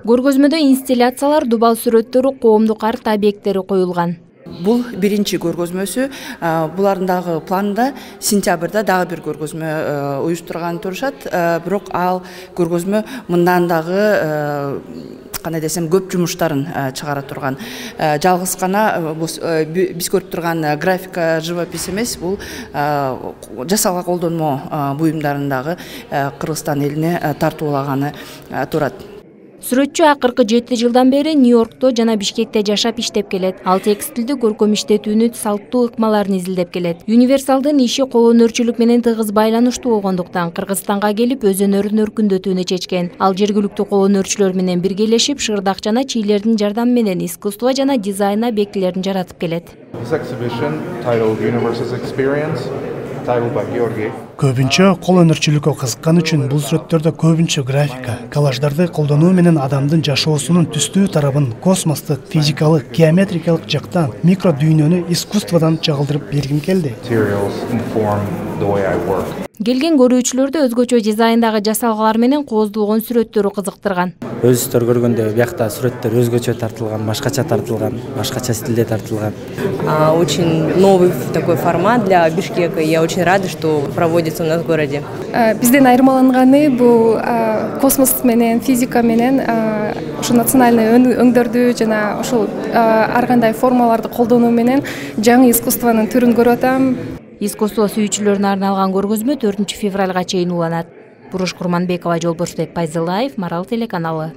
Көргөзмөдө инсталляциялар, дубал сүрөттөрү, коомдук арт объекттери коюлган. Бул биринчи көргөзмөсү. Булардын дагы планда сентябрда дагы бир көргөзмө уюштурган турушат. Бирок ал көргөзмө мындан дагы кандай десем көп жумуштарын чыгара турган. Жалгыз гана биз көрүп турган графика, живопись эмес, бул жасалга колдонмо буюмдарын дагы Кыргызстан элине тартуулаганы турат. Сүрөтчү акыркы 7 жылдан бери Нью-Йоркто жана Бишкекте жашап иштеп келет. Ал текстилди көркөм иштетүүнүн салттуу ыкмаларын изилдеп келет. Универсалдын иши кол өнөрчүлүк менен тыгыз байланыштуу болгондуктан Кыргызстанга келип өз өнөрүн өркүндөтүүнү чечкен. Ал жергиликтүү кол өнөрчүлөр менен биргелешип, шырдак жана чийлердин жардамы менен искусство жана дизайн объектилерин жаратып келет. Көбүнчө кол өнөрчүлүккө кызыккан үчүн бул сүрөттөрдө көбүнчө графика, коллаждарды колдонуу менен адамдын жашоосунун түстүү тарабын космостук, физикалык, геометрикалык жактан микро дүйнөнү искусстводон чагылдырып бергим келди. Келген көрүүчүлөрдү өзгөчө дизайндагы жасалгалар менен кооздулгон сүрөттөрү кызыктырган. Өзүңүздөр көргөндө биякта сүрөттөр өзгөчө тартылган, башкача стилде тартылган. Очень новый такой формат для Бишкека. Я очень рада, что проводится у нас в городе. Бизден айырмаланганы бул космос менен, физика менен ушу национальный өңдөрдү жана ушул ар кандай формаларды колдонуу менен жаңы искусствонун түрүн көрүп атам. Искусство сүйүүчүлөрүнө арналган көргөзмө 4 февралга чейин уланат. Буруш Курманбекова, Жолборсбек Пайзылаев, Марал телеканалы.